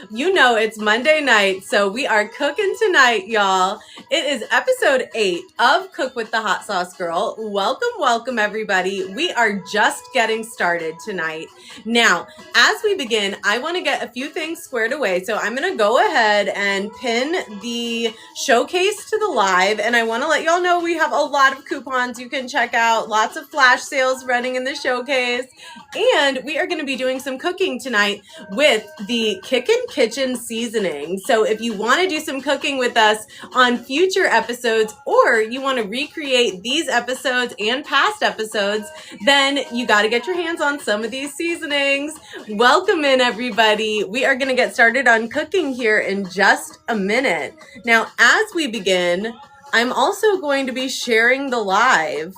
You know it's Monday night, so we are cooking tonight, y'all. It is episode 8 of Cook with the Hot Sauce Girl. Welcome, everybody. We are just getting started tonight. Now, as we begin, I want to get a few things squared away, so I'm going to go ahead and pin the showcase to the live, and I want to let y'all know we have a lot of coupons you can check out, lots of flash sales running in the showcase, and we are going to be doing some cooking tonight with the Kickin seasoning. So if you want to do some cooking with us on future episodes, or you want to recreate these episodes and past episodes, then you got to get your hands on some of these seasonings. Welcome in, everybody. We are going to get started on cooking here in just a minute. Now, as we begin, I'm also going to be sharing the live.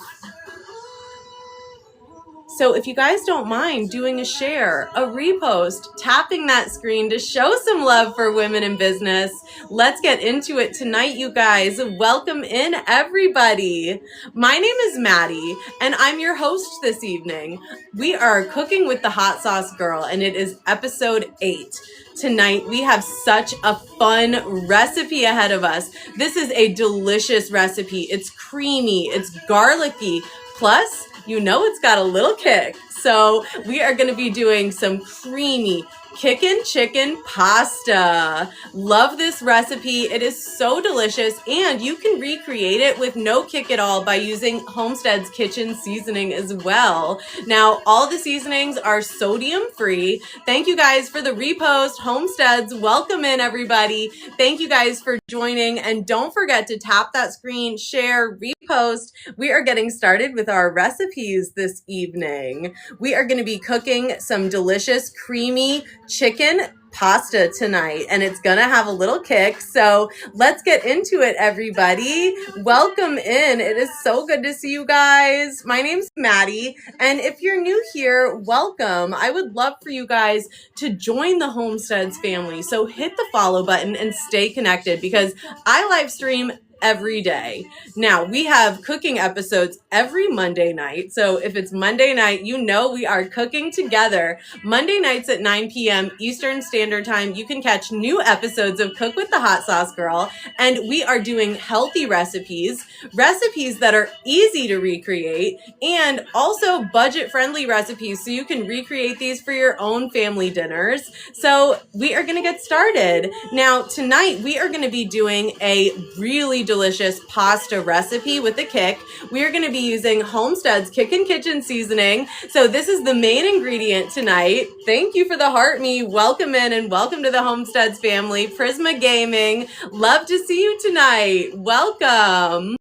So if you guys don't mind doing a share, a repost, tapping that screen to show some love for women in business, let's get into it tonight, you guys. Welcome in, everybody. My name is Maddie, and I'm your host this evening. We are cooking with the Hot Sauce Girl, and it is episode 8. Tonight, we have such a fun recipe ahead of us. This is a delicious recipe. It's creamy, it's garlicky, plus, you know it's got a little kick. So we are going to be doing some creamy Kickin chicken pasta. Love this recipe. It is so delicious, and you can recreate it with no kick at all by using Homestead's kitchen seasoning as well. Now, all the seasonings are sodium free. Thank you guys for the repost. Homesteads, welcome in, everybody. Thank you guys for joining, and don't forget to tap that screen, share, repost. We are getting started with our recipes this evening. We are going to be cooking some delicious creamy chicken pasta tonight, and it's gonna have a little kick. So let's get into it, everybody. Welcome in. It is so good to see you guys. My name's Maddie, and if you're new here, welcome. I would love for you guys to join the Homesteads family. So hit the follow button and stay connected, because I live stream every day. Now, we have cooking episodes every Monday night. So if it's Monday night, you know we are cooking together. Monday nights at 9 p.m. Eastern Standard Time, you can catch new episodes of Cook with the Hot Sauce Girl. And we are doing healthy recipes that are easy to recreate, and also budget-friendly recipes so you can recreate these for your own family dinners. So we are going to get started. Now, tonight we are going to be doing a really delicious pasta recipe with a kick. We are going to be using Homestead's Kickin Kitchen seasoning. So this is the main ingredient tonight. Thank you for the heart me. Welcome in, and welcome to the Homesteads family. Prisma Gaming, love to see you tonight. Welcome.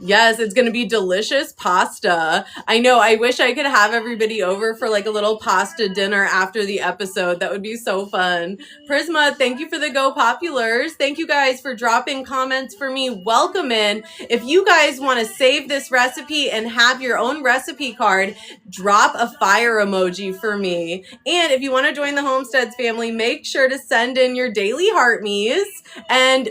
Yes, it's going to be delicious pasta. I know, I wish I could have everybody over for like a little pasta dinner after the episode. That would be so fun. Prisma, thank you for the Go Populars. Thank you guys for dropping comments for me. Welcome in. If you guys want to save this recipe and have your own recipe card, drop a fire emoji for me. And if you want to join the Homesteads family, make sure to send in your daily heart me's. And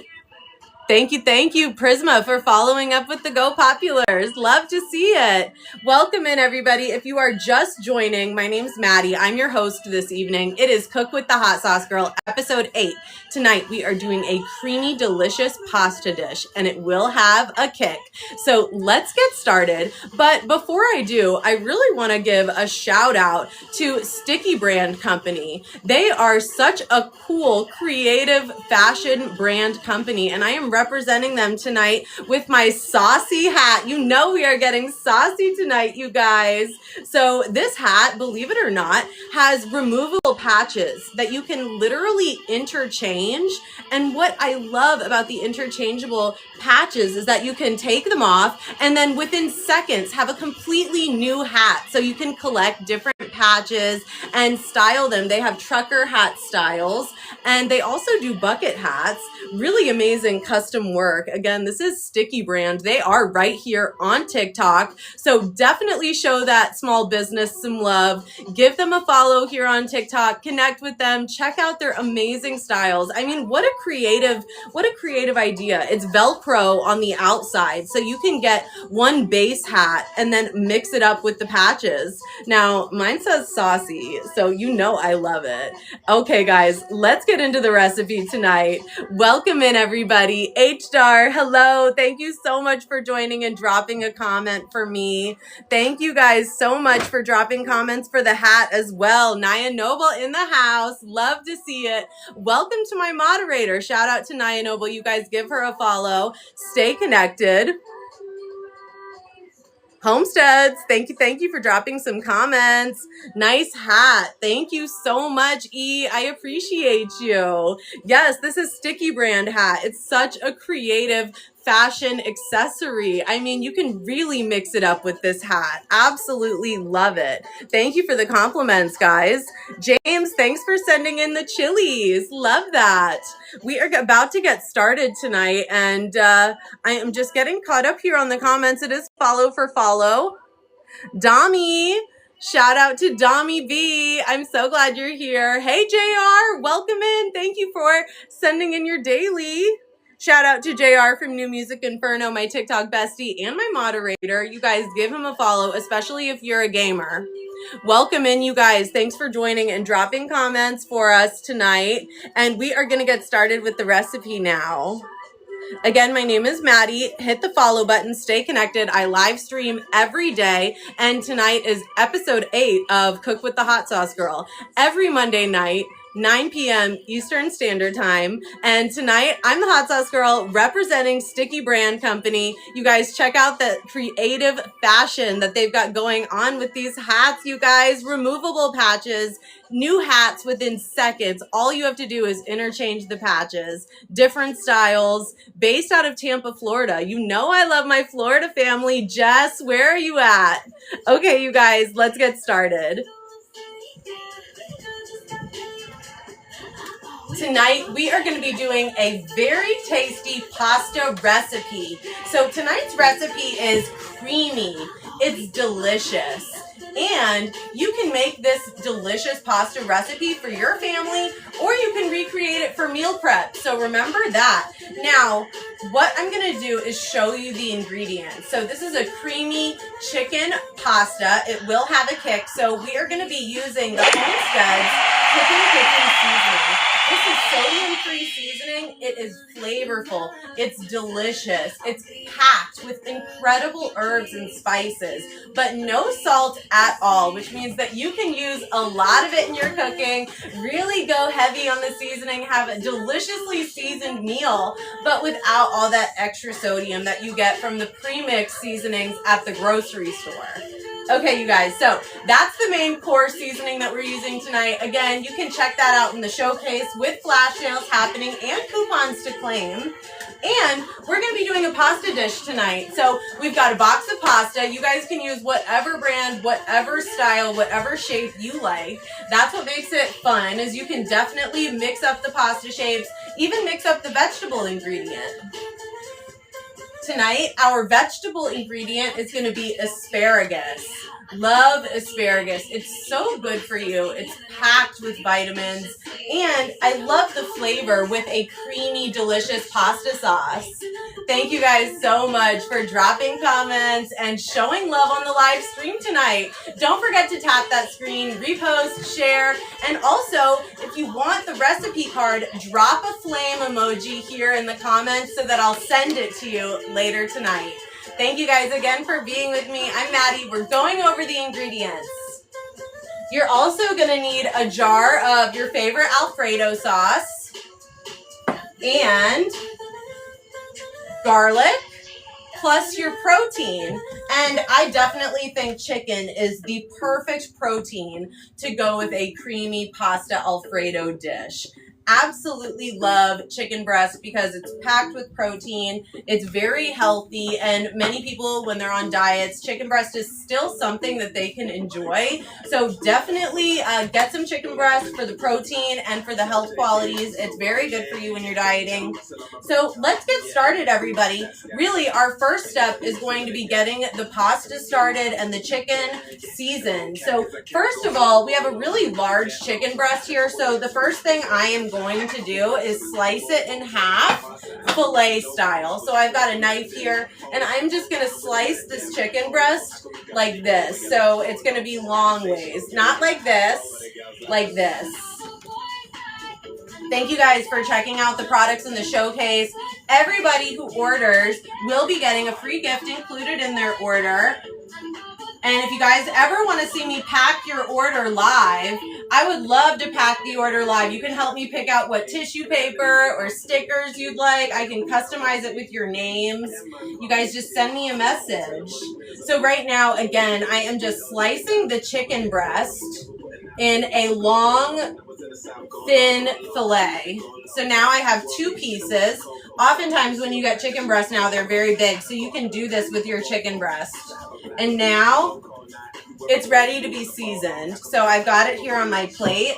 thank you, Prisma, for following up with the Go Populars. Love to see it. Welcome in, everybody. If you are just joining, my name's Maddie. I'm your host this evening. It is Cook with the Hot Sauce Girl, episode 8. Tonight, we are doing a creamy, delicious pasta dish, and it will have a kick. So let's get started. But before I do, I really want to give a shout out to Sticky Brand Company. They are such a cool, creative fashion brand company, and I am representing them tonight with my saucy hat. You know we are getting saucy tonight, you guys. So this hat, believe it or not, has removable patches that you can literally interchange. And what I love about the interchangeable patches is that you can take them off and then within seconds have a completely new hat. So you can collect different patches and style them. They have trucker hat styles, and they also do bucket hats. Really amazing custom work. Again, this is Sticky Brand. They are right here on TikTok. So definitely show that small business some love. Give them a follow here on TikTok. Connect with them. Check out their amazing styles. I mean, what a creative idea. It's Velcro on the outside, so you can get one base hat and then mix it up with the patches. Now, mine says says saucy, so you know I love it. Okay, guys, let's get into the recipe tonight. Welcome in, everybody. H-Star, hello. Thank you so much for joining and dropping a comment for me. Thank you guys so much for dropping comments for the hat as well. Naya Noble in the house. Love to see it. Welcome to my moderator. Shout out to Naya Noble. You guys give her a follow. Stay connected. Homesteads, thank you for dropping some comments. Nice hat. Thank you so much, E. I appreciate you. Yes, this is Sticky Brand hat. It's such a creative fashion accessory. I mean, you can really mix it up with this hat. Absolutely love it. Thank you for the compliments, guys. James, thanks for sending in the chilies. Love that. We are about to get started tonight, and I am just getting caught up here on the comments. It is follow for follow. Dami, shout out to Dami B. I'm so glad you're here. Hey, JR, welcome in. Thank you for sending in your daily. Shout out to JR from New Music Inferno, my TikTok bestie and my moderator. You guys give him a follow, especially if you're a gamer. Welcome in, you guys. Thanks for joining and dropping comments for us tonight. And we are going to get started with the recipe now. Again, my name is Maddie. Hit the follow button. Stay connected. I live stream every day. And tonight is episode 8 of Cook with the Hot Sauce Girl. Every Monday night, 9 p.m. Eastern Standard Time. And tonight, I'm the Hot Sauce Girl representing Sticky Brand Company. You guys check out the creative fashion that they've got going on with these hats, you guys. Removable patches, new hats within seconds. All you have to do is interchange the patches. Different styles, based out of Tampa, Florida. You know I love my Florida family. Jess, where are you at? Okay, you guys, let's get started. Tonight, we are going to be doing a very tasty pasta recipe. So tonight's recipe is creamy. It's delicious. And you can make this delicious pasta recipe for your family, or you can recreate it for meal prep. So remember that. Now, what I'm going to do is show you the ingredients. So this is a creamy chicken pasta. It will have a kick. So we are going to be using the Homestead Kickin seasoning. This is sodium-free seasoning. It is flavorful. It's delicious. It's packed with incredible herbs and spices, but no salt at all, which means that you can use a lot of it in your cooking, really go heavy on the seasoning, have a deliciously seasoned meal, but without all that extra sodium that you get from the pre-mixed seasonings at the grocery store. Okay, you guys, so that's the main core seasoning that we're using tonight. Again, you can check that out in the showcase with flash sales happening and coupons to claim. And we're going to be doing a pasta dish tonight. So we've got a box of pasta. You guys can use whatever brand, whatever style, whatever shape you like. That's what makes it fun, is you can definitely mix up the pasta shapes, even mix up the vegetable ingredient. Tonight, our vegetable ingredient is going to be asparagus. Love asparagus. It's so good for you. It's packed with vitamins. And I love the flavor with a creamy, delicious pasta sauce. Thank you guys so much for dropping comments and showing love on the live stream tonight. Don't forget to tap that screen, repost, share, and also, if you want the recipe card, drop a flame emoji here in the comments so that I'll send it to you later tonight. Thank you guys again for being with me. I'm Maddie. We're going over the ingredients. You're also going to need a jar of your favorite Alfredo sauce and garlic, plus your protein. And I definitely think chicken is the perfect protein to go with a creamy pasta Alfredo dish. Absolutely love chicken breast because it's packed with protein. It's very healthy, and many people, when they're on diets, chicken breast is still something that they can enjoy. So definitely get some chicken breast for the protein and for the health qualities. It's very good for you when you're dieting. So let's get started, everybody. Really, our first step is going to be getting the pasta started and the chicken seasoned. So first of all, we have a really large chicken breast here. So the first thing I am going going to do is slice it in half, fillet style. So I've got a knife here, and I'm just going to slice this chicken breast like this. So it's going to be long ways, not like this, like this. Thank you guys for checking out the products in the showcase. Everybody who orders will be getting a free gift included in their order. And if you guys ever want to see me pack your order live, I would love to pack the order live. You can help me pick out what tissue paper or stickers you'd like. I can customize it with your names. You guys just send me a message. So right now, again, I am just slicing the chicken breast in a long, thin fillet. So now I have two pieces. Oftentimes when you get chicken breast now, they're very big. So you can do this with your chicken breast. And now it's ready to be seasoned. So I've got it here on my plate.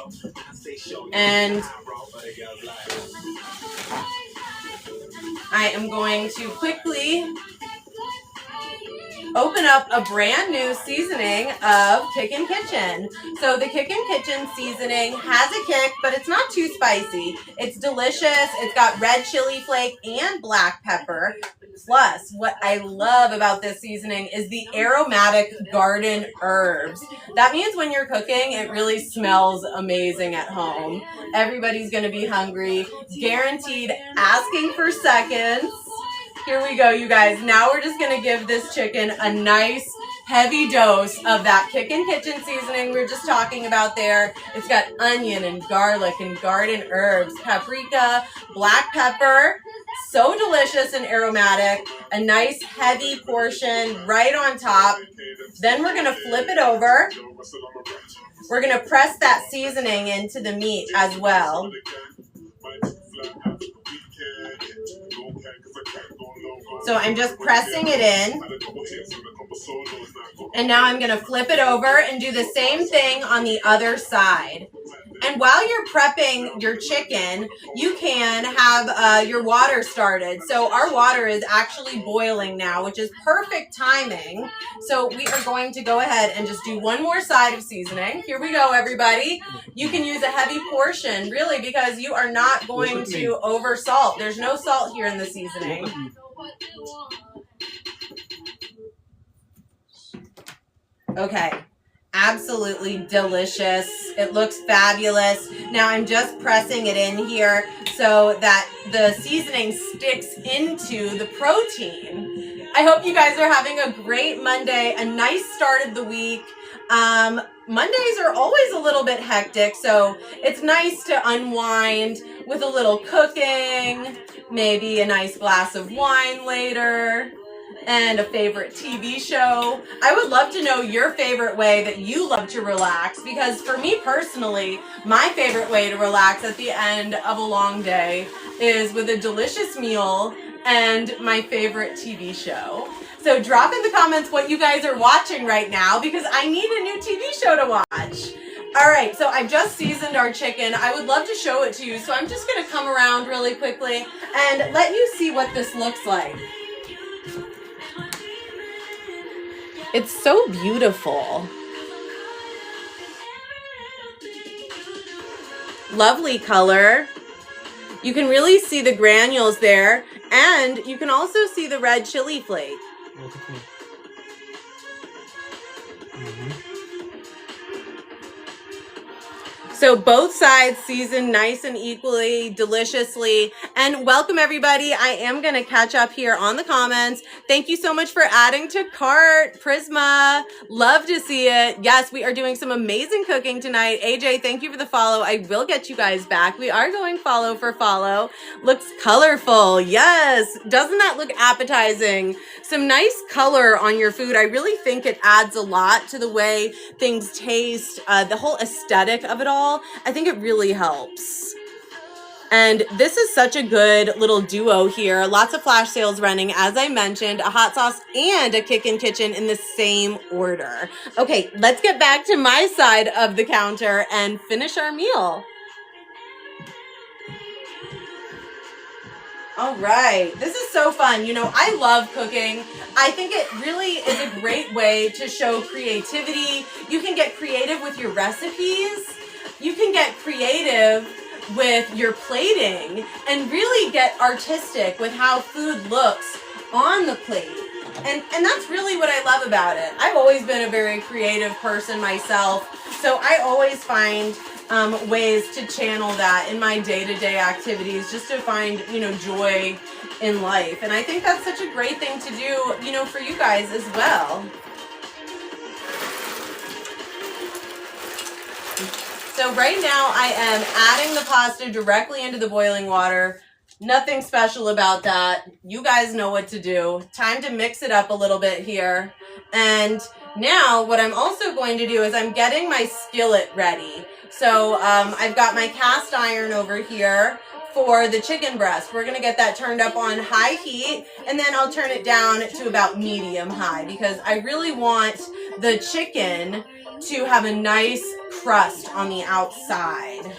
And I am going to quickly open up a brand new seasoning of Kickin Kitchen. So the Kickin Kitchen seasoning has a kick, but it's not too spicy. It's delicious. It's got red chili flake and black pepper. Plus, what I love about this seasoning is the aromatic garden herbs. That means when you're cooking, it really smells amazing at home. Everybody's going to be hungry. Guaranteed asking for seconds. Here we go, you guys. Now we're just going to give this chicken a nice heavy dose of that Kickin Kitchen seasoning we were just talking about there. It's got onion and garlic and garden herbs, paprika, black pepper. So delicious and aromatic. A nice heavy portion right on top. Then we're going to flip it over. We're going to press that seasoning into the meat as well. So I'm just pressing it in. And now I'm going to flip it over and do the same thing on the other side. And while you're prepping your chicken, you can have your water started. So our water is actually boiling now, which is perfect timing. So we are going to go ahead and just do one more side of seasoning. Here we go, everybody. You can use a heavy portion, really, because you are not going to over salt. There's no salt here in the seasoning. Okay. Absolutely delicious. It looks fabulous. Now I'm just pressing it in here so that the seasoning sticks into the protein. I hope you guys are having a great Monday, a nice start of the week. Mondays are always a little bit hectic, so it's nice to unwind with a little cooking, maybe a nice glass of wine later, and a favorite TV show. I would love to know your favorite way that you love to relax, because for me personally, my favorite way to relax at the end of a long day is with a delicious meal and my favorite TV show. So drop in the comments what you guys are watching right now, because I need a new TV show to watch. All right, so I've just seasoned our chicken. I would love to show it to you, so I'm just gonna come around really quickly and let you see what this looks like. It's so beautiful. Lovely color. You can really see the granules there, and you can also see the red chili flake. So both sides seasoned nice and equally, deliciously. And welcome everybody. I am going to catch up here on the comments. Thank you so much for adding to cart. Prisma, love to see it. Yes, we are doing some amazing cooking tonight. AJ, thank you for the follow. I will get you guys back. We are going follow for follow. Looks colorful. Yes. Doesn't that look appetizing? Some nice color on your food. I really think it adds a lot to the way things taste, the whole aesthetic of it all. I think it really helps. And this is such a good little duo here. Lots of flash sales running. As I mentioned, a hot sauce and a Kickin Kitchen in the same order. Okay, let's get back to my side of the counter and finish our meal. All right, this is so fun. You know, I love cooking. I think it really is a great way to show creativity. You can get creative with your recipes. You can get creative with your plating and really get artistic with how food looks on the plate. And that's really what I love about it. I've always been a very creative person myself, so I always find ways to channel that in my day-to-day activities, just to find, you know, joy in life. And I think that's such a great thing to do, you know, for you guys as well. So right now I am adding the pasta directly into the boiling water. Nothing special about that. You guys know what to do. Time to mix it up a little bit here. And now what I'm also going to do is I'm getting my skillet ready. So I've got my cast iron over here for the chicken breast. We're going to get that turned up on high heat, and then I'll turn it down to about medium high, because I really want the chicken to have a nice crust on the outside.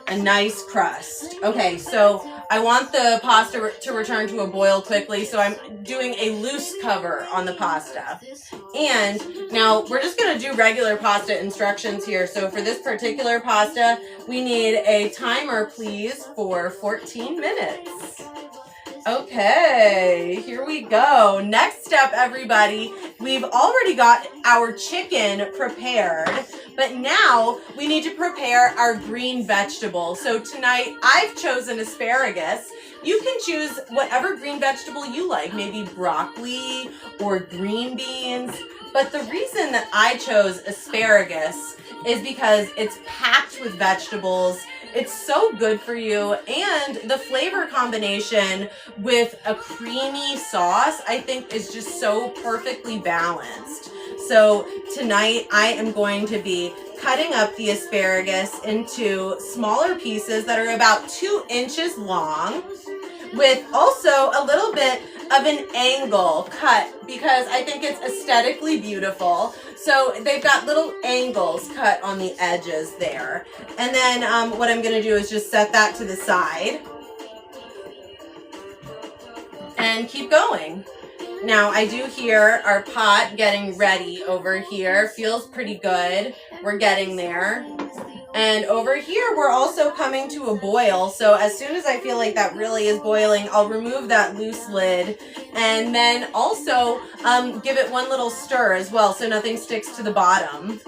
A nice crust. Okay, so I want the pasta to return to a boil quickly, so I'm doing a loose cover on the pasta. And now we're just going to do regular pasta instructions here. So for this particular pasta, we need a timer, please, for 14 minutes. Okay, here we go. Next step, everybody. We've already got our chicken prepared, but now we need to prepare our green vegetable. So tonight I've chosen asparagus. You can choose whatever green vegetable you like, maybe broccoli or green beans. But the reason that I chose asparagus is because it's packed with vegetables. It's so good for you, and the flavor combination with a creamy sauce, I think, is just so perfectly balanced. So tonight I am going to be cutting up the asparagus into smaller pieces that are about 2 inches long, with also a little bit of an angle cut, because I think it's aesthetically beautiful. So they've got little angles cut on the edges there. And then what I'm going to do is just set that to the side and keep going. Now I do hear our pot getting ready over here. Feels pretty good. We're getting there. And over here, we're also coming to a boil. So as soon as I feel like that really is boiling, I'll remove that loose lid, and then also give it one little stir as well, so nothing sticks to the bottom.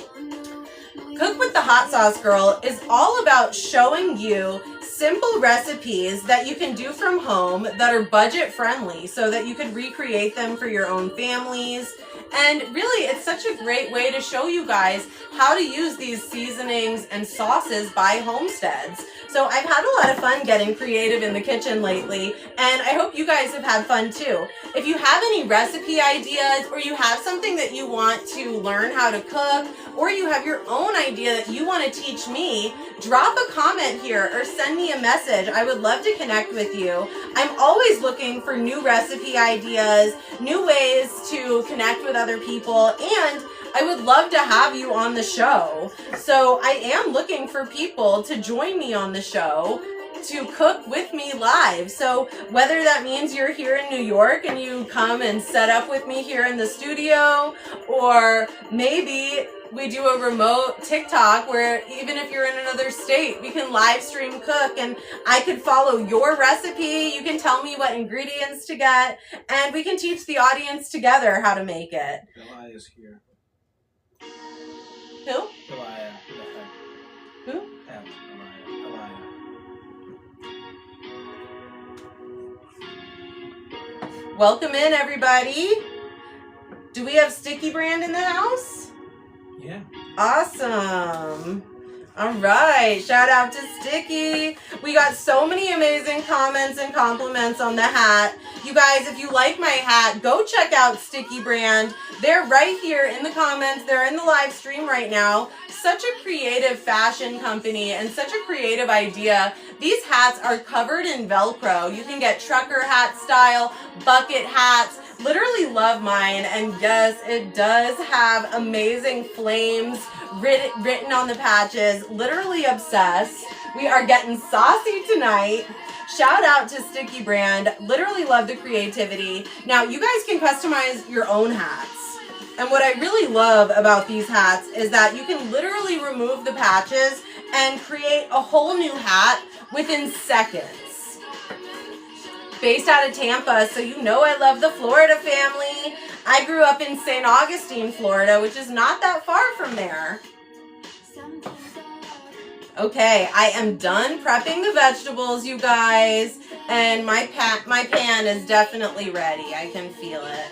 Cook with the Hot Sauce Girl is all about showing you simple recipes that you can do from home that are budget friendly, so that you can recreate them for your own families. And really, it's such a great way to show you guys how to use these seasonings and sauces by Homesteads. So I've had a lot of fun getting creative in the kitchen lately, and I hope you guys have had fun too. If you have any recipe ideas, or you have something that you want to learn how to cook, or you have your own idea that you want to teach me, drop a comment here or send me a message. I would love to connect with you. I'm always looking for new recipe ideas, new ways to connect with other people, and I would love to have you on the show. So I am looking for people to join me on the show to cook with me live. So whether that means you're here in New York and you come and set up with me here in the studio, or maybe we do a remote TikTok where even if you're in another state, we can live stream cook, and I could follow your recipe. You can tell me what ingredients to get, and we can teach the audience together how to make it. Elias here. Who? Elia. Who? Elia. Welcome in, everybody. Do we have Sticky Brand in the house? Yeah. Awesome. All right. Shout out to Sticky. We got so many amazing comments and compliments on the hat. You guys, if you like my hat, go check out Sticky Brand. They're right here in the comments. They're in the live stream right now. Such a creative fashion company and such a creative idea. These hats are covered in Velcro. You can get trucker hat style, bucket hats. Literally love mine, and yes, it does have amazing flames written on the patches. Literally obsessed. We are getting saucy tonight. Shout out to Sticky Brand. Literally love the creativity. Now, you guys can customize your own hats. And what I really love about these hats is that you can literally remove the patches and create a whole new hat within seconds. Based out of Tampa, so you know I love the Florida family. I grew up in St. Augustine, Florida, which is not that far from there. Okay, I am done prepping the vegetables, you guys, and my pan is definitely ready. I can feel it.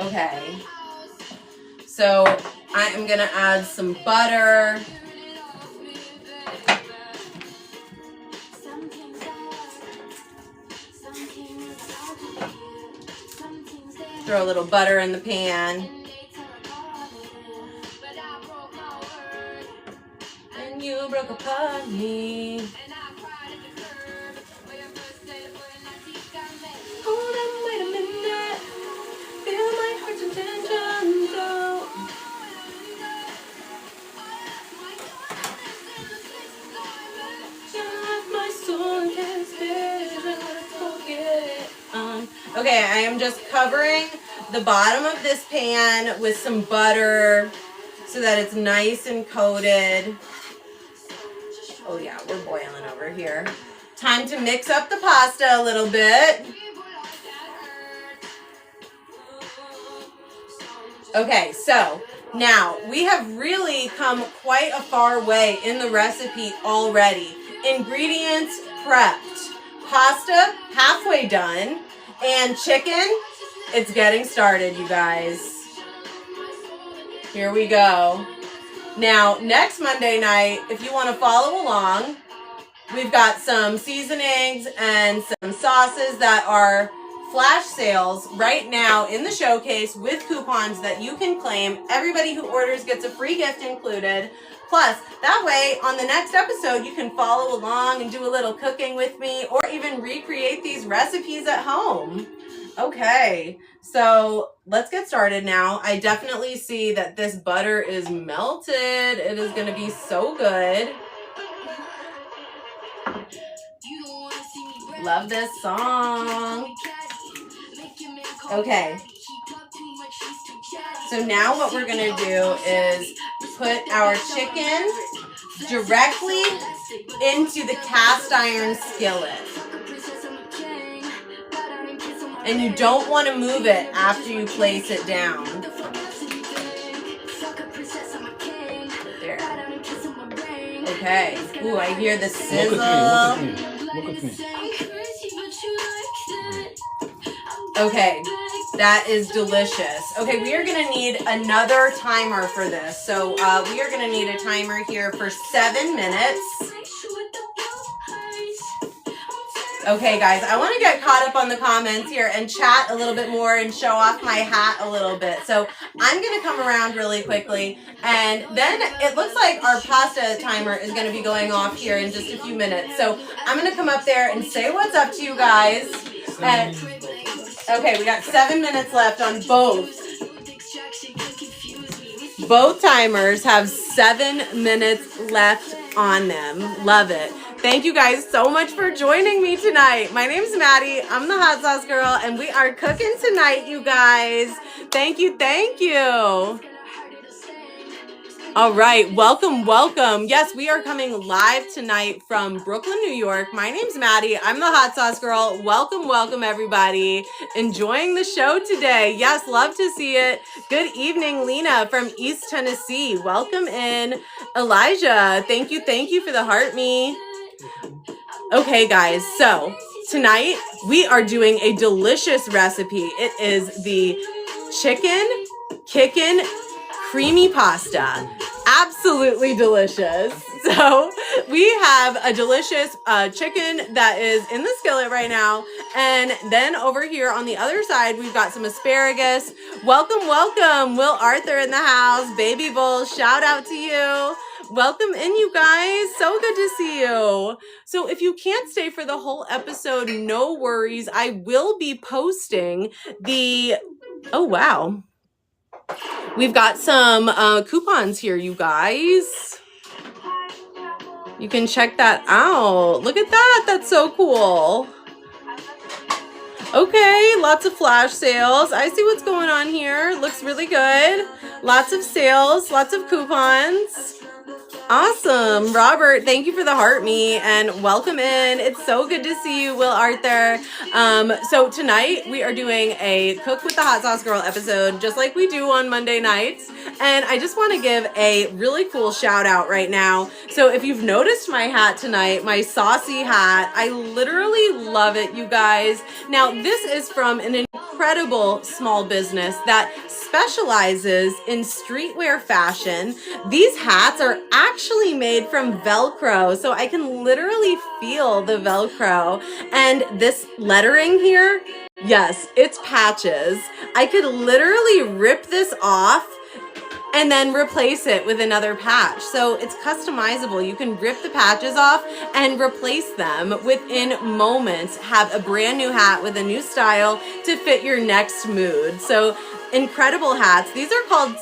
Okay, so I am gonna add some butter. Throw a little butter in the pan. And you broke upon me. Hold on, wait a minute. Feel my heart's intentions. Oh. My soul can forget it. Okay, I am just covering the bottom of this pan with some butter so that it's nice and coated. Oh yeah, we're boiling over here. Time to mix up the pasta a little bit. Okay, so now we have really come quite a far way in the recipe already. Ingredients prepped. Pasta halfway done. And chicken, it's getting started, you guys. Here we go. Now, next Monday night, if you want to follow along, we've got some seasonings and some sauces that are flash sales right now in the showcase with coupons that you can claim. Everybody who orders gets a free gift included. Plus, that way, on the next episode, you can follow along and do a little cooking with me or even recreate these recipes at home. Okay, so let's get started now. I definitely see that this butter is melted. It is going to be so good. Love this song. Okay. So now what we're going to do is put our chicken directly into the cast iron skillet. And you don't want to move it after you place it down. There. Okay. Ooh, I hear the sizzle. Look at me. Okay. That is delicious. Okay, we are going to need another timer for this. So we are going to need a timer here for 7 minutes. Okay, guys, I want to get caught up on the comments here and chat a little bit more and show off my hat a little bit. So I'm going to come around really quickly. And then it looks like our pasta timer is going to be going off here in just a few minutes. So I'm going to come up there and say what's up to you guys. And okay, we got 7 minutes left on both. Both timers have 7 minutes left on them. Love it. Thank you guys so much for joining me tonight. My name's Maddie. I'm the hot sauce girl, and we are cooking tonight, you guys. Thank you, thank you. All right, welcome, welcome. Yes, we are coming live tonight from Brooklyn, New York. My name's Maddie. I'm the hot sauce girl. Welcome, welcome, everybody. Enjoying the show today. Yes, love to see it. Good evening, Lena from East Tennessee. Welcome in. Elijah, thank you for the heart me. Okay, guys, so tonight we are doing a delicious recipe. It is the chicken Kickin creamy pasta. Absolutely delicious. So we have a delicious chicken that is in the skillet right now. And then over here on the other side, we've got some asparagus. Welcome, welcome. Will Arthur in the house. Baby Bull, shout out to you. Welcome in, you guys. So good to see you. So if you can't stay for the whole episode, no worries. I will be posting the... Oh, wow. We've got some coupons here, you guys. You can check that out. Look at that. That's so cool. Okay, lots of flash sales. I see what's going on here. Looks really good. Lots of sales, lots of coupons. Awesome. Robert, thank you for the heart me and welcome in. It's so good to see you, Will Arthur. So tonight we are doing a Cook with the Hot Sauce Girl episode, just like we do on Monday nights. And I just want to give a really cool shout out right now. So if you've noticed my hat tonight, my saucy hat, I literally love it, you guys. Now, this is from an incredible small business that specializes in streetwear fashion. These hats are actually made from Velcro, so I can literally feel the Velcro. And this lettering here, yes, it's patches. I could literally rip this off and then replace it with another patch. So it's customizable. You can rip the patches off and replace them within moments. Have a brand new hat with a new style to fit your next mood. So incredible hats. These are called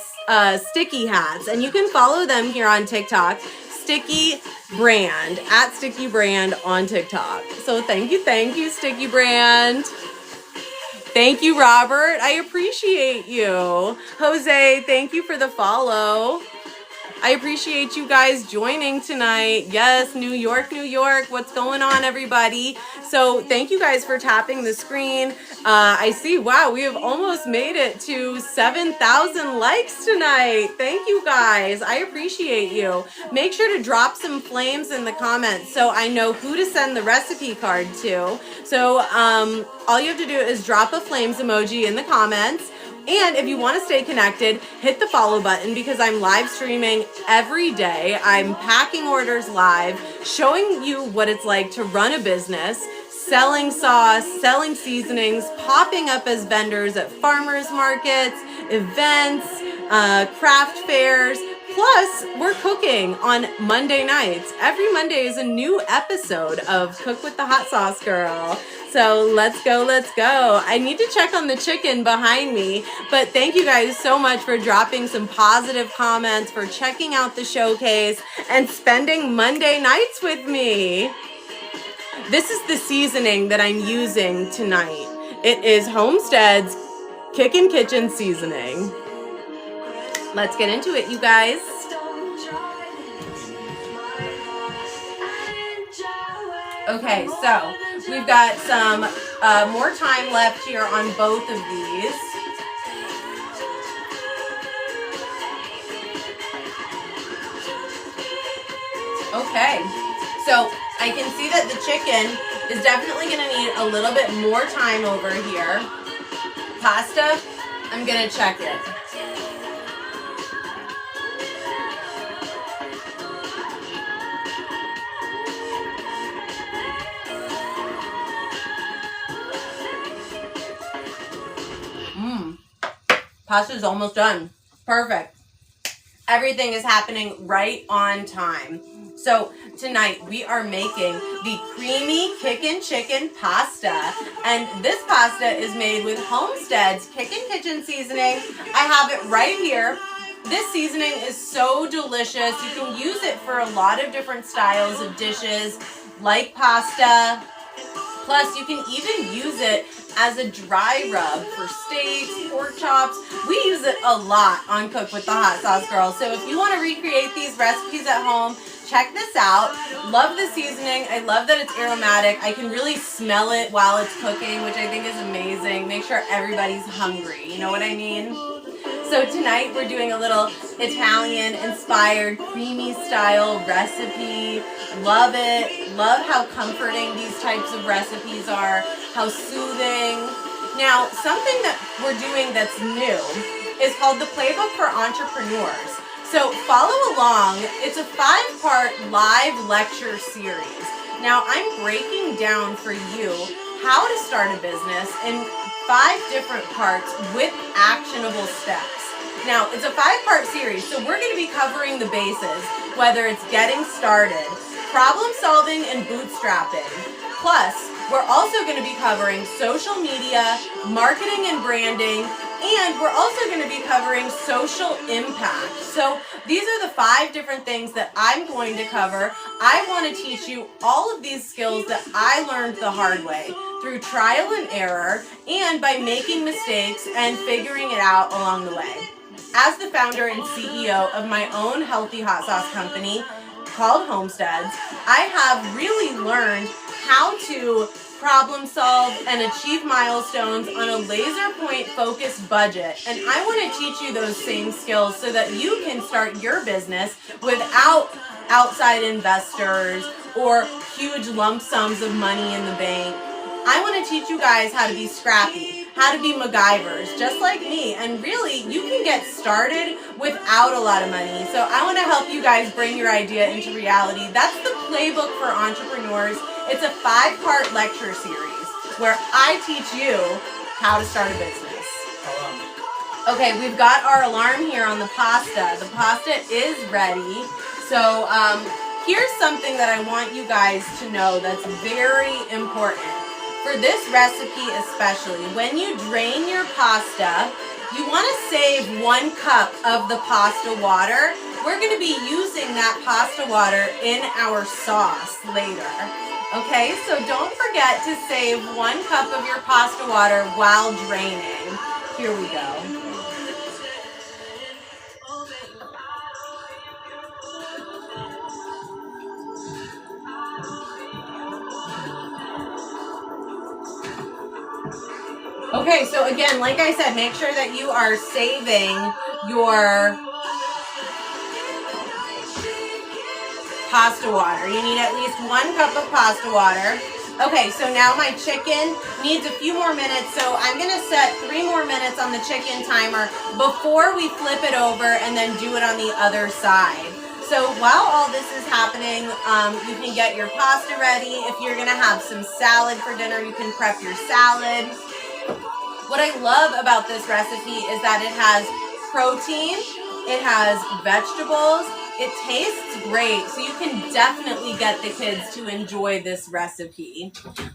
sticky hats, and you can follow them here on TikTok. Sticky Brand, at Sticky Brand on TikTok. So thank you, Sticky Brand. Thank you, Robert. I appreciate you. Jose, thank you for the follow. I appreciate you guys joining tonight. Yes, New York, New York. What's going on, everybody? So thank you guys for tapping the screen. I see, wow, we have almost made it to 7,000 likes tonight. Thank you guys. I appreciate you. Make sure to drop some flames in the comments so I know who to send the recipe card to. So all you have to do is drop a flames emoji in the comments. And if you want to stay connected, hit the follow button because I'm live streaming every day. I'm packing orders live, showing you what it's like to run a business, selling sauce, selling seasonings, popping up as vendors at farmers markets, events, craft fairs. Plus, we're cooking on Monday nights. Every Monday is a new episode of Cook with the Hot Sauce Girl. So let's go, let's go. I need to check on the chicken behind me, but thank you guys so much for dropping some positive comments, for checking out the showcase, and spending Monday nights with me. This is the seasoning that I'm using tonight. It is Homestead's Kickin Kitchen seasoning. Let's get into it, you guys. Okay, so we've got some more time left here on both of these. Okay, so I can see that the chicken is definitely going to need a little bit more time over here. Pasta, I'm going to check it. Pasta's almost done. Perfect. Everything is happening right on time. So tonight we are making the creamy Kickin chicken pasta. And this pasta is made with Homestead's Kickin Kitchen seasoning. I have it right here. This seasoning is so delicious. You can use it for a lot of different styles of dishes, like pasta. Plus, you can even use it as a dry rub for steaks, pork chops. We use it a lot on Cook with the Hot Sauce Girl. So if you want to recreate these recipes at home, check this out. Love the seasoning. I love that it's aromatic. I can really smell it while it's cooking, which I think is amazing. Make sure everybody's hungry. You know what I mean? So tonight we're doing a little Italian-inspired creamy style recipe. Love it. Love how comforting these types of recipes are. How soothing. Now, something that we're doing that's new is called the Playbook for Entrepreneurs. So follow along. It's a 5-part live lecture series. Now, I'm breaking down for you how to start a business in 5 different parts with actionable steps. Now, it's a 5-part series, so we're going to be covering the bases, whether it's getting started, problem solving, and bootstrapping. Plus, we're also going to be covering social media, marketing and branding, and we're also going to be covering social impact. So these are the 5 different things that I'm going to cover. I want to teach you all of these skills that I learned the hard way through trial and error and by making mistakes and figuring it out along the way. as the founder and CEO of my own healthy hot sauce company called Homestead, I have really learned how to problem solve and achieve milestones on a laser point focused budget. And I want to teach you those same skills so that you can start your business without outside investors or huge lump sums of money in the bank. I want to teach you guys how to be scrappy, how to be MacGyvers, just like me. And really, you can get started without a lot of money. So I want to help you guys bring your idea into reality. That's the playbook for entrepreneurs. It's a 5-part lecture series where I teach you how to start a business. Okay, we've got our alarm here on the pasta. The pasta is ready. So here's something that I want you guys to know that's very important. For this recipe especially, when you drain your pasta, you want to save 1 cup of the pasta water. We're going to be using that pasta water in our sauce later. Okay, so don't forget to save 1 cup of your pasta water while draining. Here we go. Okay, so again, like I said, make sure that you are saving your pasta water. You need at least 1 cup of pasta water. Okay, so now my chicken needs a few more minutes, so I'm going to set 3 more minutes on the chicken timer before we flip it over and then do it on the other side. So while all this is happening, you can get your pasta ready. If you're going to have some salad for dinner, you can prep your salad. What I love about this recipe is that it has protein, it has vegetables, it tastes great, so you can definitely get the kids to enjoy this recipe.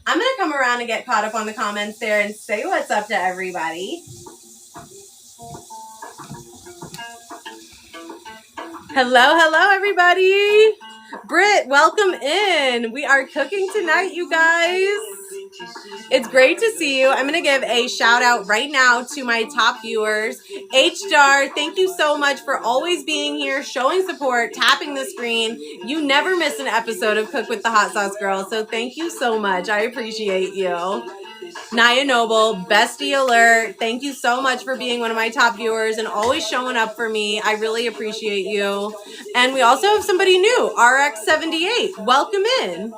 I'm going to come around and get caught up on the comments there and say what's up to everybody. Hello, everybody. Britt, welcome in. We are cooking tonight, you guys. It's great to see you. I'm going to give a shout out right now to my top viewers. H-Star, thank you so much for always being here, showing support, tapping the screen. You never miss an episode of Cook with the Hot Sauce Girl, so thank you so much. I appreciate you. Naya Noble, Bestie Alert, thank you so much for being one of my top viewers and always showing up for me. I really appreciate you. And we also have somebody new, RX78. Welcome in.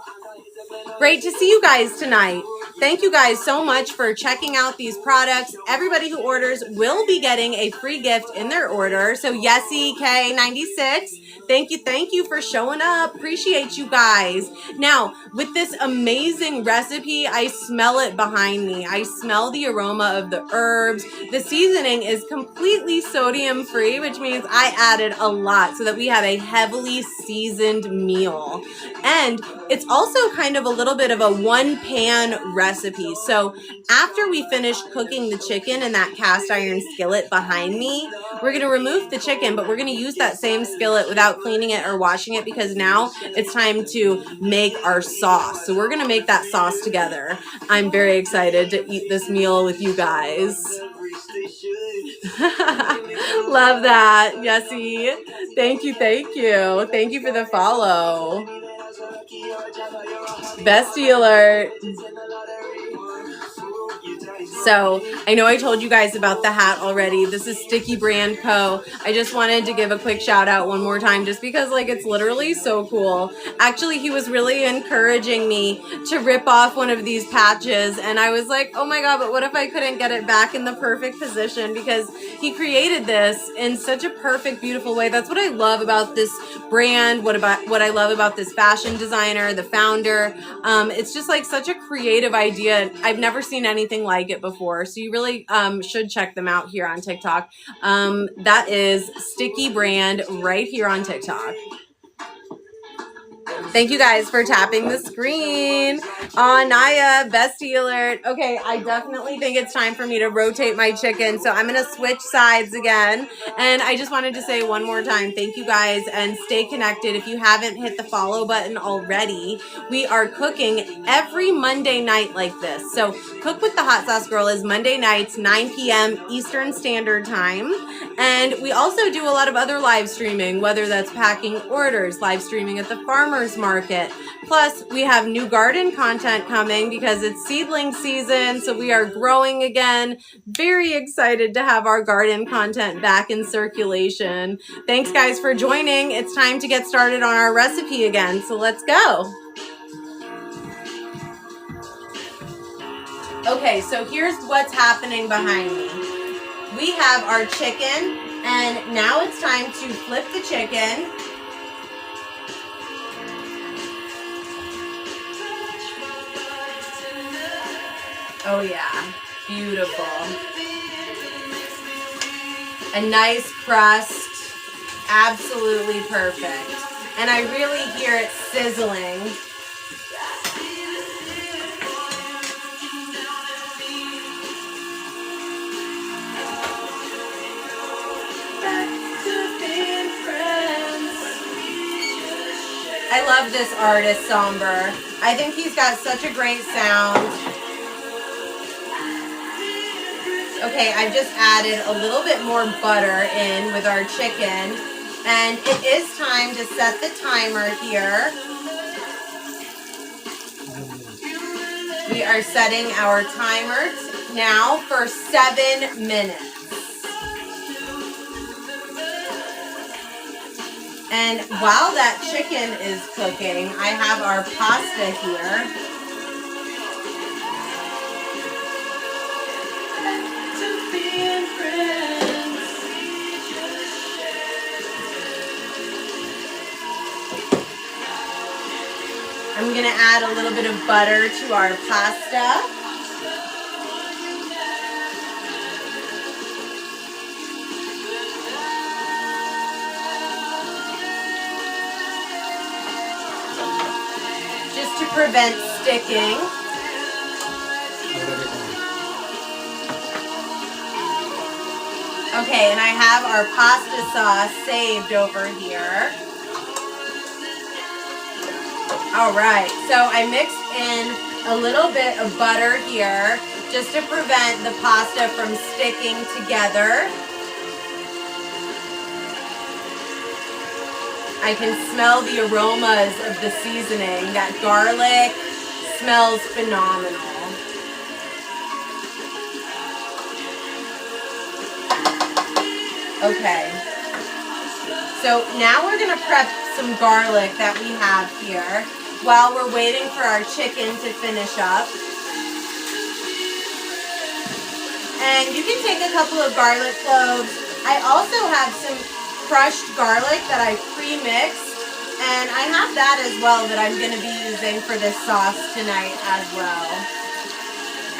Great to see you guys tonight. Thank you guys so much for checking out these products. Everybody who orders will be getting a free gift in their order. So Yessie K96, thank you for showing up. Appreciate you guys. Now, with this amazing recipe, I smell it behind me. I smell the aroma of the herbs. The seasoning is completely sodium free, which means I added a lot so that we have a heavily seasoned meal. And it's also kind of a little bit of a one-pan recipe. So after we finish cooking the chicken in that cast iron skillet behind me, we're going to remove the chicken, but we're going to use that same skillet without cleaning it or washing it because now it's time to make our sauce. So we're going to make that sauce together. I'm very excited to eat this meal with you guys. Love that, Yessie. Thank you. Thank you for the follow. Bestie alert. So I know I told you guys about the hat already. This is Sticky Brand Co. I just wanted to give a quick shout out one more time just because like it's literally so cool. Actually, he was really encouraging me to rip off one of these patches and I was like, oh my God, but what if I couldn't get it back in the perfect position? Because he created this in such a perfect, beautiful way. That's what I love about this brand. What I love about this fashion designer, the founder. It's just like such a creative idea. I've never seen anything like it before. So you really should check them out here on TikTok. That is Sticky Brand right here on TikTok. Thank you guys for tapping the screen. Naya, bestie alert. Okay, I definitely think it's time for me to rotate my chicken. So I'm going to switch sides again. And I just wanted to say one more time, thank you guys and stay connected. If you haven't hit the follow button already, we are cooking every Monday night like this. So Cook with the Hot Sauce Girl is Monday nights, 9 p.m. Eastern Standard Time. And we also do a lot of other live streaming, whether that's packing orders, live streaming at the farmer's market. Plus, we have new garden content coming because it's seedling season, so we are growing again. Very excited to have our garden content back in circulation. Thanks, guys, for joining. It's time to get started on our recipe again, so let's go. Okay, so here's what's happening behind me. We have our chicken, and now it's time to flip the chicken. Oh yeah, beautiful. A nice crust, absolutely perfect. And I really hear it sizzling. I love this artist, Somber. I think he's got such a great sound. Okay, I've just added a little bit more butter in with our chicken. And it is time to set the timer here. We are setting our timer now for 7 minutes. And while that chicken is cooking, I have our pasta here. I'm gonna add a little bit of butter to our pasta. To prevent sticking. Okay, and I have our pasta sauce saved over here. All right, so I mixed in a little bit of butter here just to prevent the pasta from sticking together. I can smell the aromas of the seasoning. That garlic smells phenomenal. Okay. So now we're going to prep some garlic that we have here while we're waiting for our chicken to finish up. And you can take a couple of garlic cloves. I also have some crushed garlic that I pre-mixed, and I have that as well that I'm going to be using for this sauce tonight as well.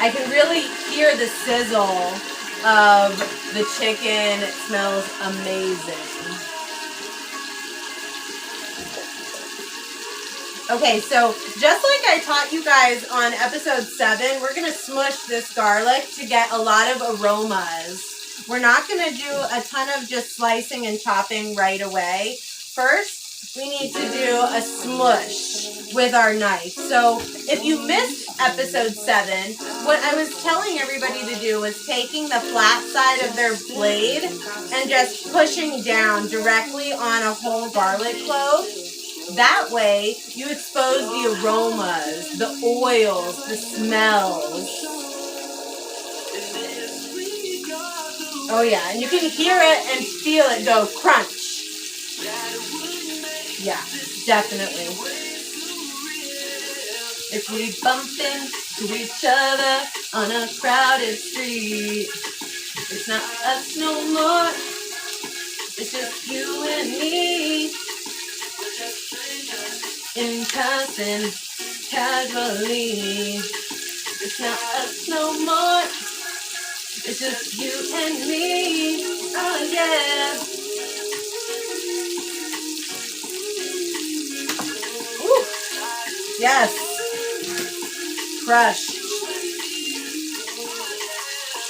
I can really hear the sizzle of the chicken. It smells amazing. Okay, so just like I taught you guys on episode 7, we're going to smush this garlic to get a lot of aromas. We're not going to do a ton of just slicing and chopping right away. First, we need to do a smush with our knife. So if you missed episode 7, what I was telling everybody to do was taking the flat side of their blade and just pushing down directly on a whole garlic clove. That way, you expose the aromas, the oils, the smells. Oh yeah, and you can hear it and feel it go crunch. Yeah, definitely. If we bump into each other on a crowded street, it's not us no more, it's just you and me. In passing, casually, it's not us no more, it's just you and me. Oh yeah. Ooh. Yes. Crushed.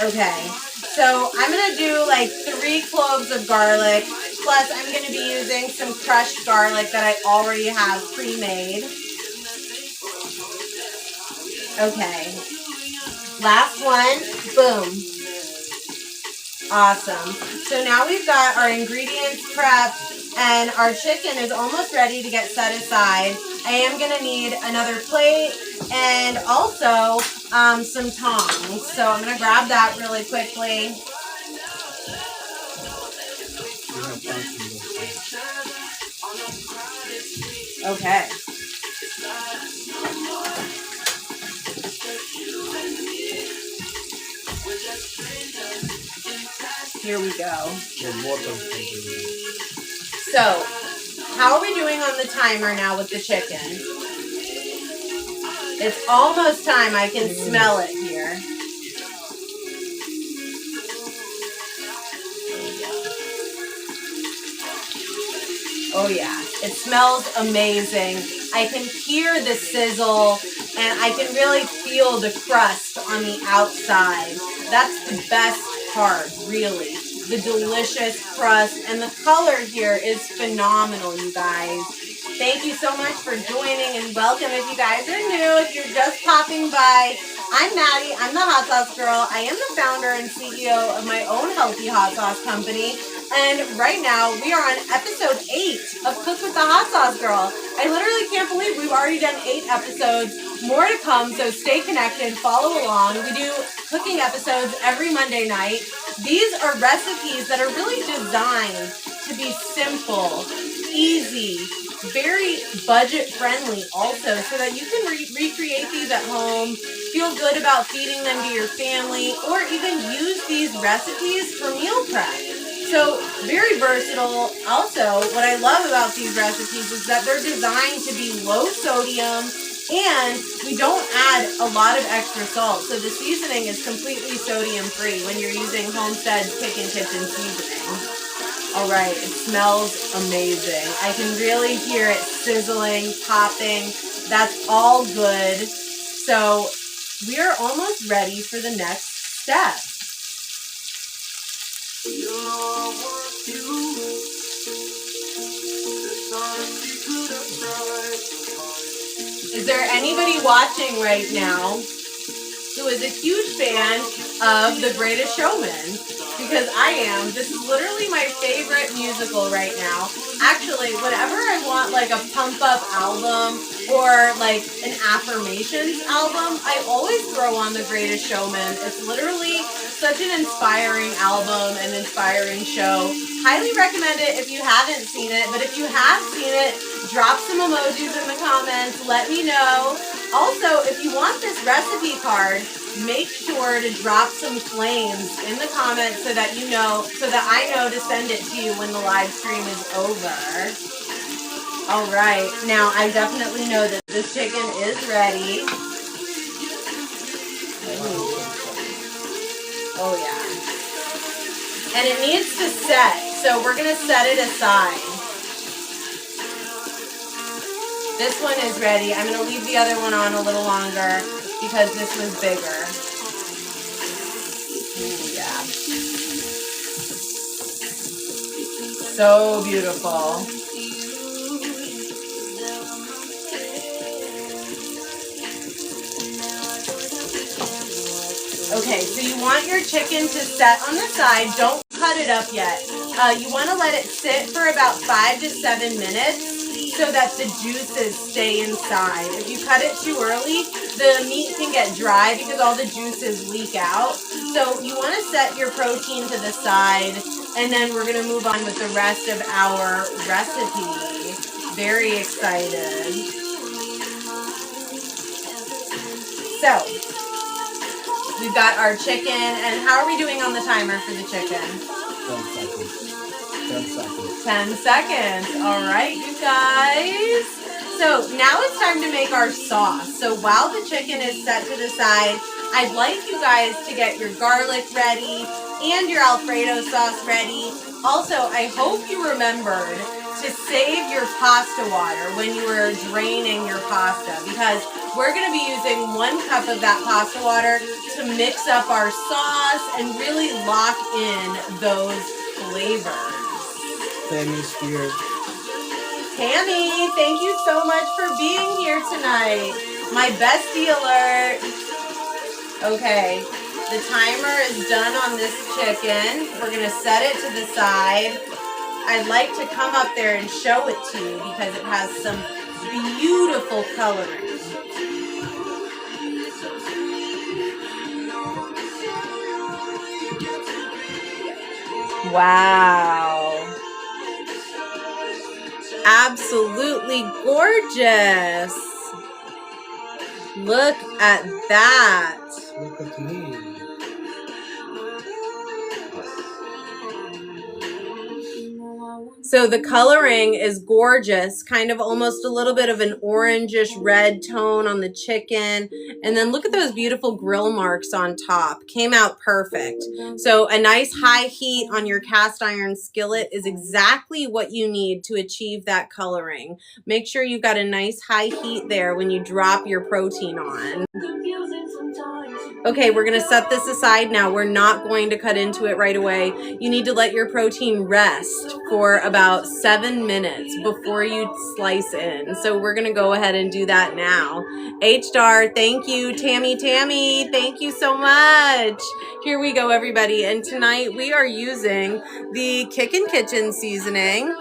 Okay. So I'm going to do like 3 cloves of garlic. Plus I'm going to be using some crushed garlic that I already have pre-made. Okay. Last one. Boom. Awesome. So now we've got our ingredients prepped and our chicken is almost ready to get set aside. I am going to need another plate and also some tongs. So I'm going to grab that really quickly. Okay. Here we go. So, how are we doing on the timer now with the chicken? It's almost time. I can smell it here. Oh yeah, it smells amazing. I can hear the sizzle and I can really feel the crust on the outside. That's the best part, really. The delicious crust and the color here is phenomenal, you guys. Thank you so much for joining and welcome if you guys are new, if you're just popping by. I'm Maddie, I'm the hot sauce girl. I am the founder and CEO of my own healthy hot sauce company. And right now we are on episode 8 of Cook with the Hot Sauce Girl. I literally can't believe we've already done 8 episodes, more to come, so stay connected, follow along. We do cooking episodes every Monday night. These are recipes that are really designed to be simple, easy, very budget friendly also, so that you can recreate these at home, feel good about feeding them to your family, or even use these recipes for meal prep. So very versatile. Also, what I love about these recipes is that they're designed to be low sodium and we don't add a lot of extra salt. So the seasoning is completely sodium free when you're using Homestead Kickin kitchen seasoning. All right, it smells amazing. I can really hear it sizzling, popping. That's all good. So we are almost ready for the next step. Is there anybody watching right now who is a huge fan of The Greatest Showman? Because I am. This is literally my favorite musical right now. Actually, whenever I want like a pump up album or like an affirmations album, I always throw on The Greatest Showman. It's literally such an inspiring album and inspiring show. Highly recommend it if you haven't seen it. But if you have seen it, drop some emojis in the comments. Let me know. Also, if you want this recipe card, make sure to drop some flames in the comments so that you know, so that I know to send it to you when the live stream is over. All right, now I definitely know that this chicken is ready. Oh yeah. And it needs to set, so we're gonna set it aside. This one is ready. I'm gonna leave the other one on a little longer because this was bigger. Ooh, yeah. So beautiful. Okay, so you want your chicken to set on the side. Don't cut it up yet. You want to let it sit for about 5 to 7 minutes so that the juices stay inside. If you cut it too early, the meat can get dry because all the juices leak out. So you want to set your protein to the side, and then we're going to move on with the rest of our recipe. Very excited. So, we've got our chicken, and how are we doing on the timer for the chicken? 10 seconds. 10 seconds. 10 seconds. All right, you guys. So now it's time to make our sauce. So while the chicken is set to the side, I'd like you guys to get your garlic ready and your Alfredo sauce ready. Also, I hope you remembered to save your pasta water when you were draining your pasta, because we're going to be using 1 cup of that pasta water to mix up our sauce and really lock in those flavors. Tammy's here. Tammy, thank you so much for being here tonight. My bestie alert. Okay, The timer is done on this chicken. We're gonna set it to the side. I'd like to come up there and show it to you because it has some beautiful coloring. Wow. Absolutely gorgeous. Look at that. Look at me. So the coloring is gorgeous, kind of almost a little bit of an orangish red tone on the chicken. And then look at those beautiful grill marks on top. Came out perfect. So a nice high heat on your cast iron skillet is exactly what you need to achieve that coloring. Make sure you've got a nice high heat there when you drop your protein on. Okay, we're gonna set this aside now. We're not going to cut into it right away. You need to let your protein rest for about 7 minutes before you slice in. So we're gonna go ahead and do that now. H-Star, thank you. Tammy, thank you so much. Here we go, everybody. And tonight we are using the Kickin Kitchen seasoning.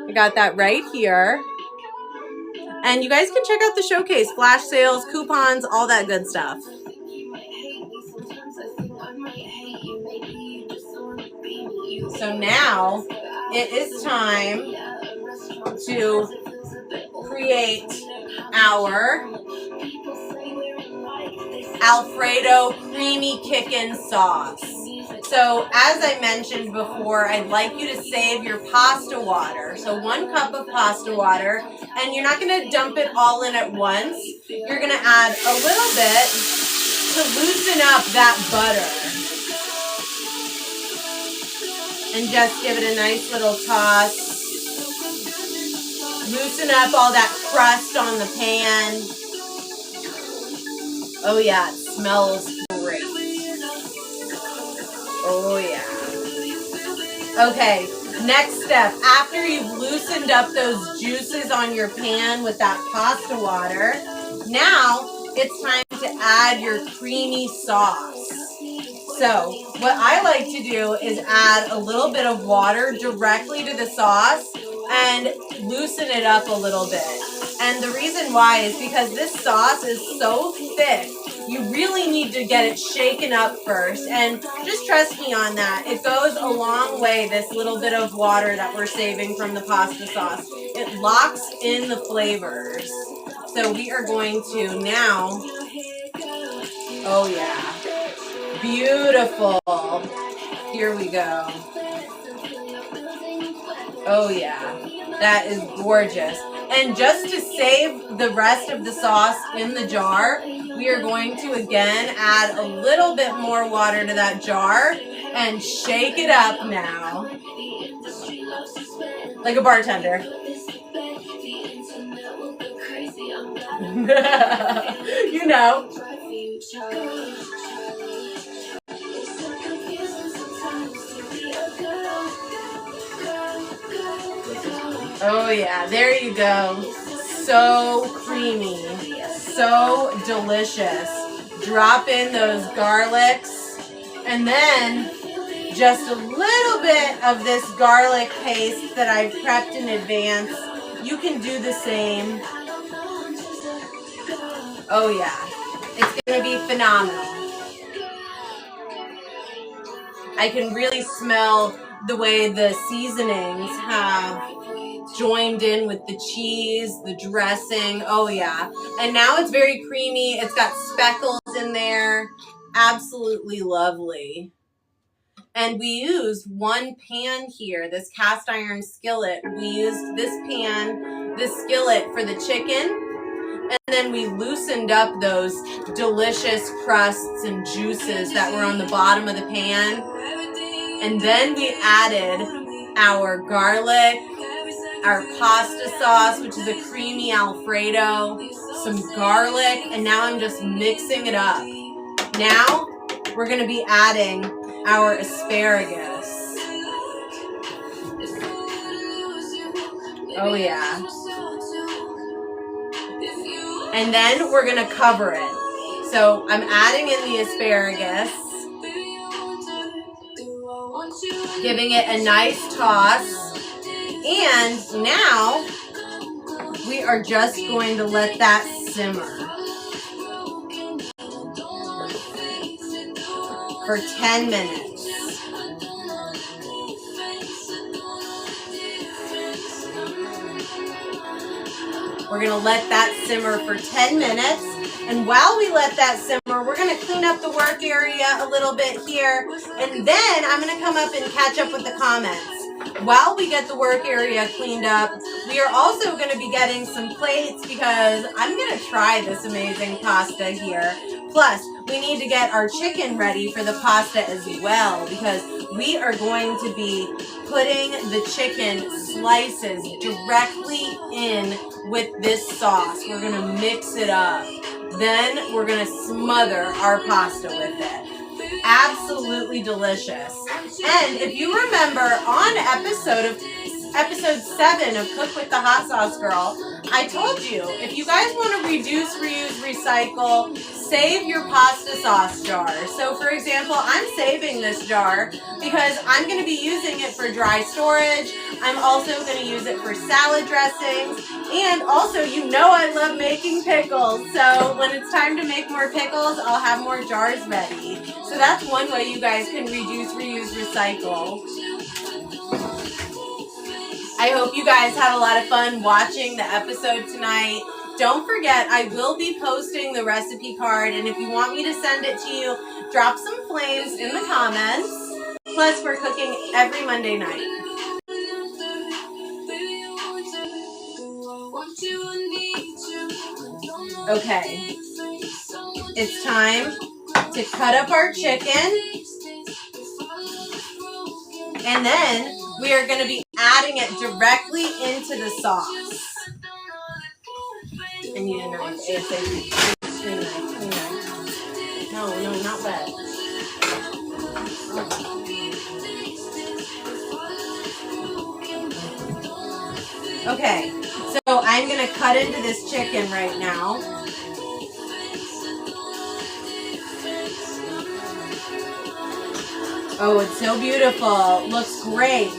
I got that right here. And you guys can check out the showcase, flash sales, coupons, all that good stuff. So now it is time to create our Alfredo creamy Kickin sauce. So as I mentioned before, I'd like you to save your pasta water. So 1 cup of pasta water, and you're not going to dump it all in at once. You're going to add a little bit to loosen up that butter. And just give it a nice little toss. Loosen up all that crust on the pan. Oh yeah, it smells great. Oh yeah. Okay, next step. After you've loosened up those juices on your pan with that pasta water, now it's time to add your creamy sauce. So what I like to do is add a little bit of water directly to the sauce and loosen it up a little bit. And the reason why is because this sauce is so thick, you really need to get it shaken up first. And just trust me on that. It goes a long way, this little bit of water that we're saving from the pasta sauce. It locks in the flavors. So we are going to now, oh yeah. Beautiful. Here we go. Oh yeah, that is gorgeous. And just to save the rest of the sauce in the jar, we are going to again add a little bit more water to that jar and shake it up now. Like a bartender. You know. Oh yeah, there you go. So creamy, so delicious. Drop in those garlics, and then just a little bit of this garlic paste that I've prepped in advance. You can do the same. Oh yeah, it's gonna be phenomenal. I can really smell the way the seasonings have joined in with the cheese, the dressing. Oh yeah. And now it's very creamy. It's got speckles in there. Absolutely lovely. And we used 1 pan here, this cast iron skillet. We used this pan, this skillet for the chicken. And then we loosened up those delicious crusts and juices that were on the bottom of the pan. And then we added our garlic, our pasta sauce, which is a creamy Alfredo, some garlic, and now I'm just mixing it up. Now we're going to be adding our asparagus. Oh yeah. And then we're going to cover it. So I'm adding in the asparagus, giving it a nice toss. And now we are just going to let that simmer for 10 minutes. We're going to let that simmer for 10 minutes. And while we let that simmer, we're going to clean up the work area a little bit here. And then I'm going to come up and catch up with the comments. While we get the work area cleaned up, we are also going to be getting some plates because I'm going to try this amazing pasta here. Plus, we need to get our chicken ready for the pasta as well because we are going to be putting the chicken slices directly in with this sauce. We're going to mix it up. Then we're going to smother our pasta with it. Absolutely delicious. And if you remember on episode 7 of Cook with the Hot Sauce Girl, I told you, if you guys want to reduce, reuse, recycle, save your pasta sauce jar. So for example, I'm saving this jar because I'm going to be using it for dry storage. I'm also going to use it for salad dressings. And also, you know I love making pickles. So when it's time to make more pickles, I'll have more jars ready. So that's one way you guys can reduce, reuse, recycle. I hope you guys had a lot of fun watching the episode tonight. Don't forget, I will be posting the recipe card, and if you want me to send it to you, drop some flames in the comments. Plus, we're cooking every Monday night. Okay, it's time to cut up our chicken, and then we are going to be adding it directly into the sauce. I need a knife, ASAP. Clean knife. No, not wet. Okay, so I'm going to cut into this chicken right now. Oh, it's so beautiful. Looks great.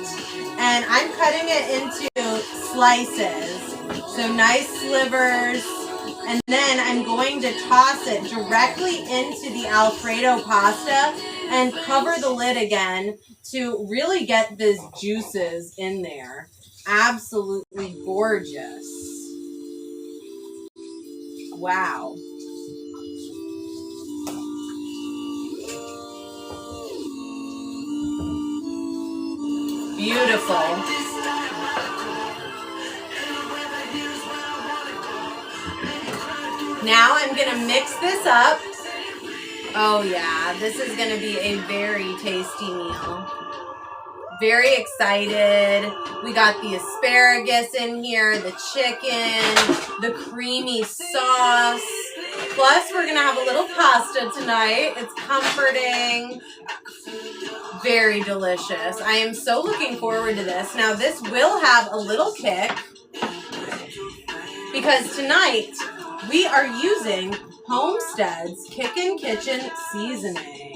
And I'm cutting it into slices. So nice slivers. And then I'm going to toss it directly into the Alfredo pasta and cover the lid again to really get these juices in there. Absolutely gorgeous. Wow. Beautiful. Now I'm going to mix this up. Oh yeah, this is going to be a very tasty meal. Very excited. We got the asparagus in here, the chicken, the creamy sauce. Plus, we're going to have a little pasta tonight. It's comforting. Very delicious. I am so looking forward to this. Now, this will have a little kick because tonight we are using Homestead's Kickin Kitchen seasoning.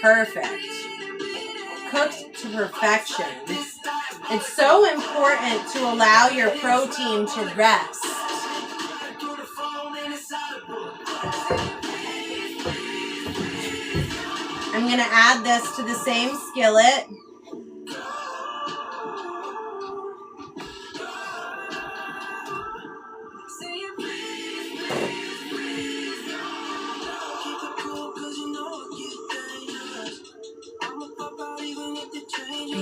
Perfect. Cooked to perfection. It's so important to allow your protein to rest. I'm going to add this to the same skillet.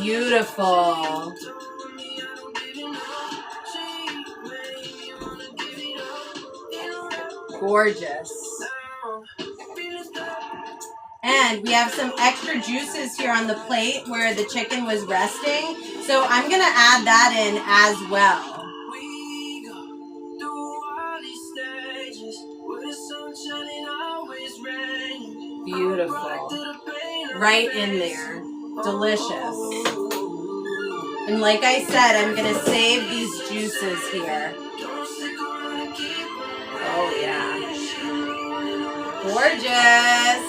Beautiful. Gorgeous. And we have some extra juices here on the plate where the chicken was resting. So I'm going to add that in as well. Beautiful. Right in there. Delicious. And like I said, I'm going to save these juices here. Oh, yeah. Gorgeous.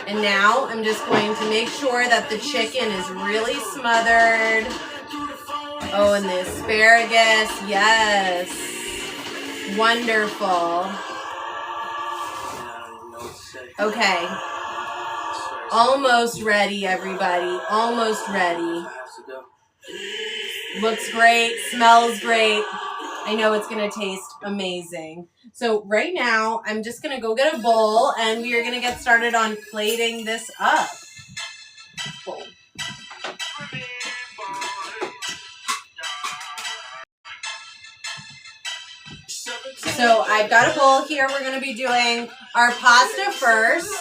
And now I'm just going to make sure that the chicken is really smothered. Oh, and the asparagus. Yes. Wonderful. Okay. Almost ready, everybody. Almost ready. Looks great. Smells great. I know it's going to taste amazing. So right now, I'm just going to go get a bowl, and we are going to get started on plating this up. Bowl. So I've got a bowl here. We're going to be doing our pasta first.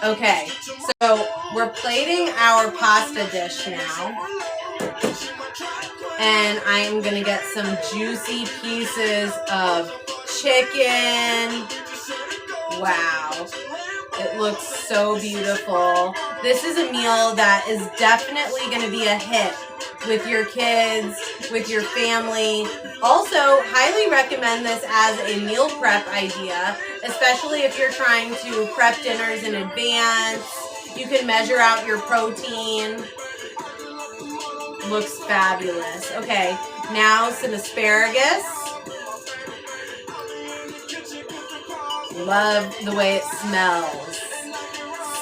Okay, so we're plating our pasta dish now. And I'm going to get some juicy pieces of chicken. Wow. It looks so beautiful. This is a meal that is definitely going to be a hit with your kids, with your family. Also, highly recommend this as a meal prep idea, especially if you're trying to prep dinners in advance. You can measure out your protein. Looks fabulous. Okay, now some asparagus. Love the way it smells.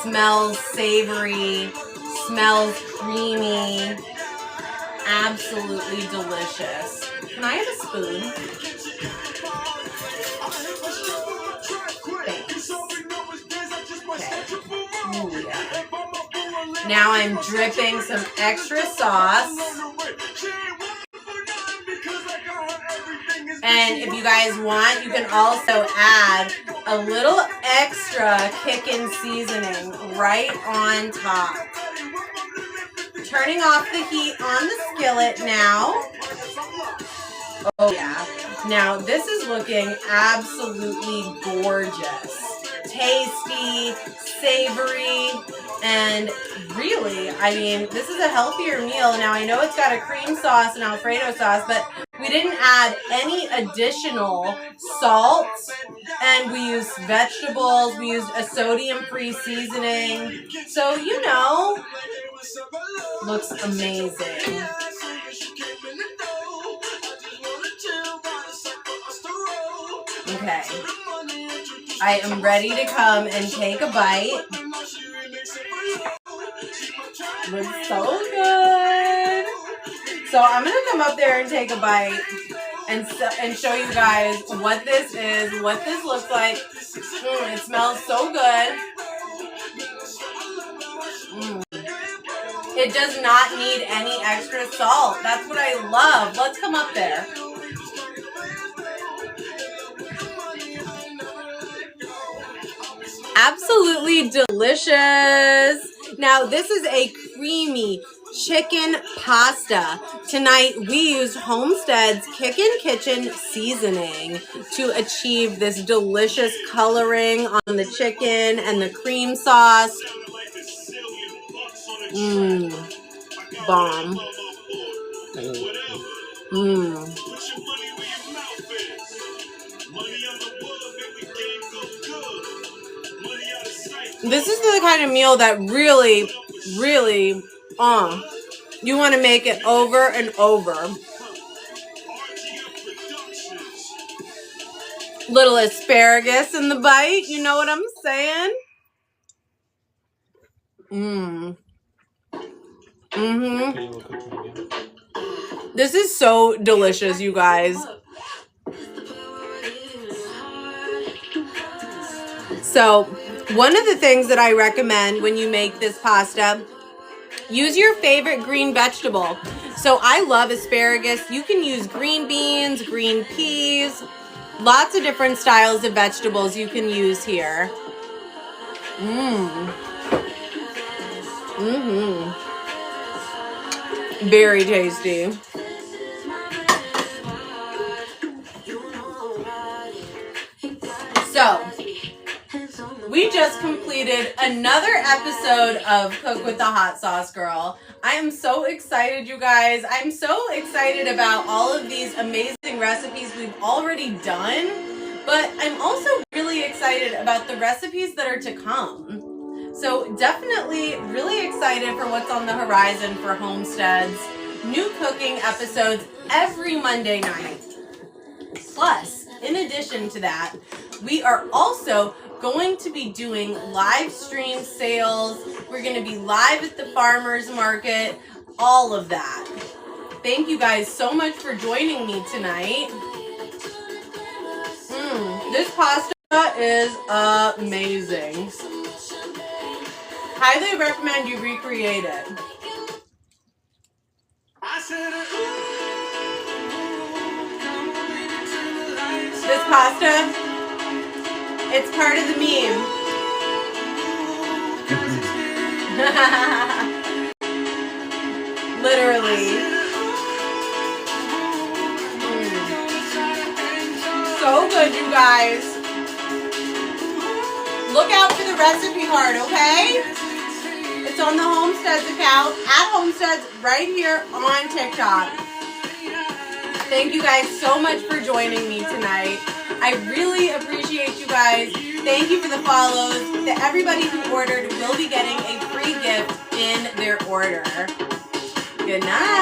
Smells savory, smells creamy, absolutely delicious. Can I have a spoon? Thanks. Okay. Ooh, yeah. Now I'm dripping some extra sauce. And if you guys want, you can also add a little extra Kickin seasoning right on top. Turning off the heat on the skillet now. Oh yeah. Now this is looking absolutely gorgeous. Tasty, savory, and really, I mean, this is a healthier meal. Now I know it's got a cream sauce and Alfredo sauce, but we didn't add any additional salt, and we used vegetables. We used a sodium-free seasoning. So, you know, looks amazing. Okay. I am ready to come and take a bite. Looks so good. So I'm going to come up there and take a bite and show you guys what this is, what this looks like. It smells so good. It does not need any extra salt. That's what I love. Let's come up there. Absolutely delicious. Now this is a creamy chicken pasta. Tonight we used Homestead's Kickin Kitchen seasoning to achieve this delicious coloring on the chicken and the cream sauce. Bomb. This is the kind of meal that really, really, you want to make it over and over. Little asparagus in the bite, you know what I'm saying? This is so delicious, you guys. So, one of the things that I recommend when you make this pasta, use your favorite green vegetable. So I love asparagus. You can use green beans, green peas, lots of different styles of vegetables you can use here. Very tasty. So, we just completed another episode of Cook with the Hot Sauce Girl. I am so excited, you guys. I'm so excited about all of these amazing recipes we've already done, but I'm also really excited about the recipes that are to come. So definitely really excited for what's on the horizon for Homestead's new cooking episodes every Monday night. Plus, in addition to that, we are also going to be doing live stream sales. We're going to be live at the farmers market, all of that. Thank you guys so much for joining me tonight. This pasta is amazing. Highly recommend you recreate it. This pasta, it's part of the meme. Literally. So good, you guys. Look out for the recipe card, okay? It's on the Homestead's account, at Homestead's, right here on TikTok. Thank you guys so much for joining me tonight. I really appreciate you guys. Thank you for the follows. Everybody who ordered will be getting a free gift in their order. Good night.